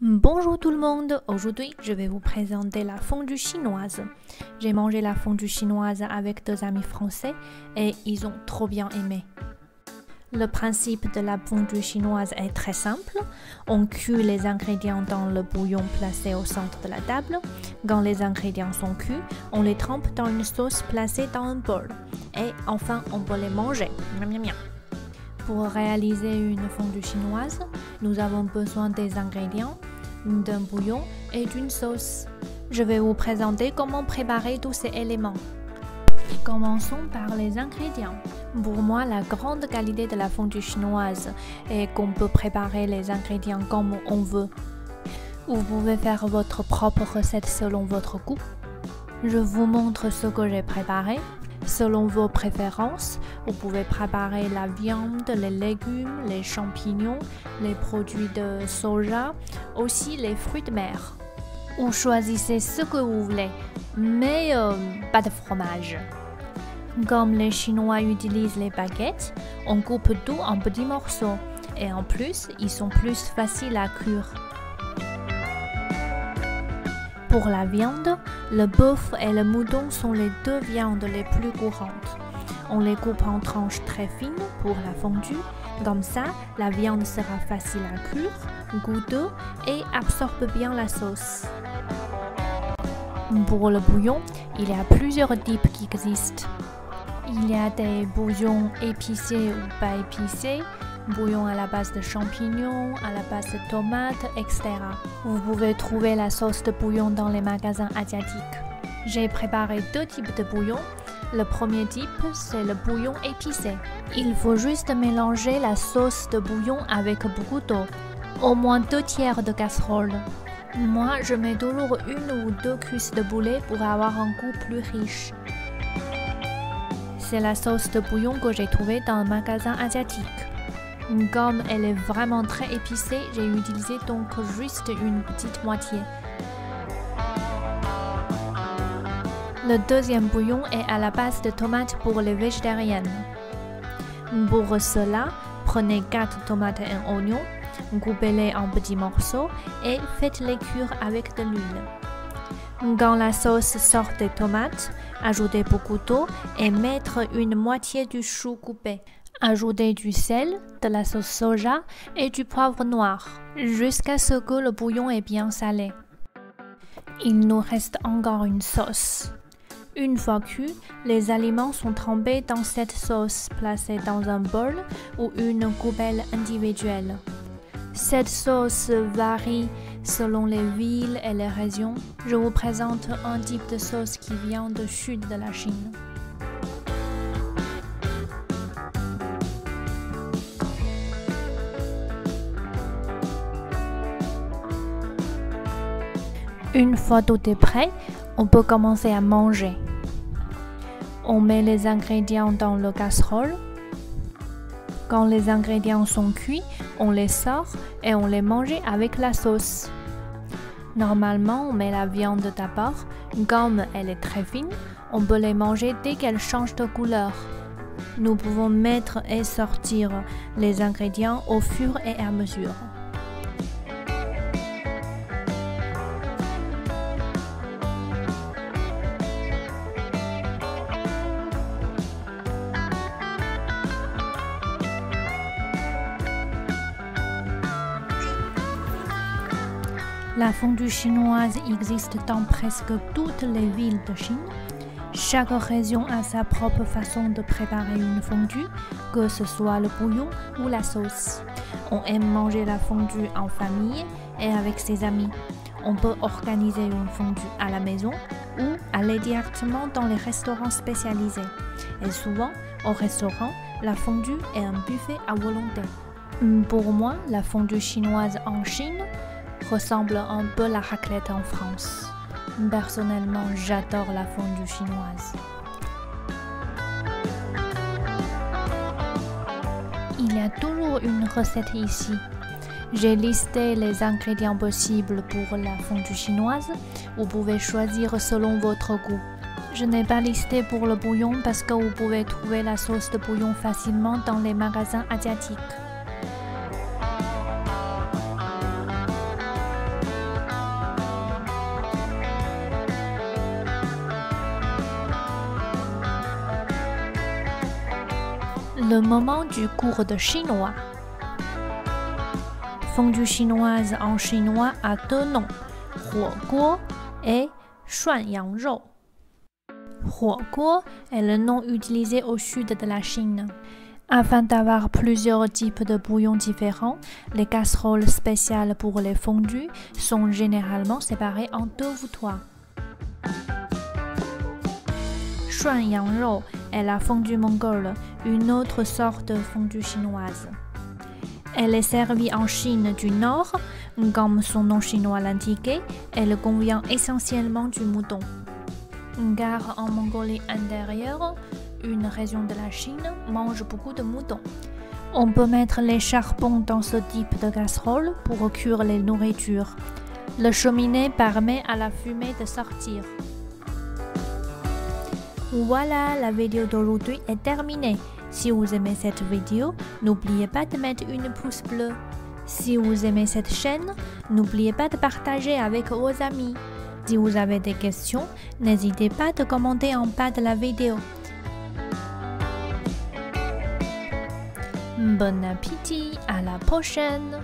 Bonjour tout le monde, aujourd'hui je vais vous présenter la fondue chinoise. J'ai mangé la fondue chinoise avec deux amis français et ils ont trop bien aimé. Le principe de la fondue chinoise est très simple. On cuit les ingrédients dans le bouillon placé au centre de la table. Quand les ingrédients sont cuits, on les trempe dans une sauce placée dans un bol. Et enfin, on peut les manger. Miam, miam, miam. Pour réaliser une fondue chinoise, nous avons besoin des ingrédients, d'un bouillon et d'une sauce. Je vais vous présenter comment préparer tous ces éléments. Commençons par les ingrédients. Pour moi, la grande qualité de la fondue chinoise est qu'on peut préparer les ingrédients comme on veut. Vous pouvez faire votre propre recette selon votre goût. Je vous montre ce que j'ai préparé. Selon vos préférences, vous pouvez préparer la viande, les légumes, les champignons, les produits de soja, aussi les fruits de mer. Vous choisissez ce que vous voulez, mais pas de fromage. Comme les Chinois utilisent les baguettes, on coupe tout en petits morceaux et en plus, ils sont plus faciles à cuire. Pour la viande, le bœuf et le mouton sont les deux viandes les plus courantes. On les coupe en tranches très fines pour la fondue. Comme ça, la viande sera facile à cuire, goûteuse et absorbe bien la sauce. Pour le bouillon, il y a plusieurs types qui existent. Il y a des bouillons épicés ou pas épicés, bouillon à la base de champignons, à la base de tomates, etc. Vous pouvez trouver la sauce de bouillon dans les magasins asiatiques. J'ai préparé deux types de bouillon. Le premier type, c'est le bouillon épicé. Il faut juste mélanger la sauce de bouillon avec beaucoup d'eau, au moins 2/3 de casserole. Moi, je mets toujours 1 ou 2 cuisses de poulet pour avoir un goût plus riche. C'est la sauce de bouillon que j'ai trouvée dans un magasin asiatique. Comme elle est vraiment très épicée, j'ai utilisé donc juste une petite moitié. Le deuxième bouillon est à la base de tomates pour les végétariennes. Pour cela, prenez 4 tomates et un oignon, coupez-les en petits morceaux et faites-les cuire avec de l'huile. Quand la sauce sort des tomates, ajoutez beaucoup d'eau et mettre une moitié du chou coupé. Ajoutez du sel, de la sauce soja et du poivre noir, jusqu'à ce que le bouillon est bien salé. Il nous reste encore une sauce. Une fois cuits, les aliments sont trempés dans cette sauce placée dans un bol ou une coupelle individuelle. Cette sauce varie selon les villes et les régions. Je vous présente un type de sauce qui vient du sud de la Chine. Une fois tout est prêt, on peut commencer à manger. On met les ingrédients dans le casserole. Quand les ingrédients sont cuits, on les sort et on les mange avec la sauce. Normalement, on met la viande d'abord. Comme elle est très fine, on peut les manger dès qu'elle change de couleur. Nous pouvons mettre et sortir les ingrédients au fur et à mesure. La fondue chinoise existe dans presque toutes les villes de Chine. Chaque région a sa propre façon de préparer une fondue, que ce soit le bouillon ou la sauce. On aime manger la fondue en famille et avec ses amis. On peut organiser une fondue à la maison ou aller directement dans les restaurants spécialisés. Et souvent, au restaurant, la fondue est un buffet à volonté. Pour moi, la fondue chinoise en Chine ressemble un peu à la raclette en France. Personnellement, j'adore la fondue chinoise. Il y a toujours une recette ici. J'ai listé les ingrédients possibles pour la fondue chinoise. Vous pouvez choisir selon votre goût. Je n'ai pas listé pour le bouillon parce que vous pouvez trouver la sauce de bouillon facilement dans les magasins asiatiques. Le moment du cours de chinois. Fondue chinoise en chinois a deux noms, 火锅 et 涮羊肉. 火锅 est le nom utilisé au sud de la Chine. Afin d'avoir plusieurs types de bouillons différents, les casseroles spéciales pour les fondues sont généralement séparées en deux ou trois. 涮羊肉 est la fondue mongole, une autre sorte de fondue chinoise. Elle est servie en Chine du Nord, comme son nom chinois l'indiquait, elle convient essentiellement du mouton. Car en Mongolie intérieure, une région de la Chine mange beaucoup de moutons. On peut mettre les charbons dans ce type de casserole pour cuire les nourritures. Le cheminée permet à la fumée de sortir. Voilà, la vidéo d'aujourd'hui est terminée. Si vous aimez cette vidéo, n'oubliez pas de mettre une pouce bleu. Si vous aimez cette chaîne, n'oubliez pas de partager avec vos amis. Si vous avez des questions, n'hésitez pas à commenter en bas de la vidéo. Bon appétit, à la prochaine!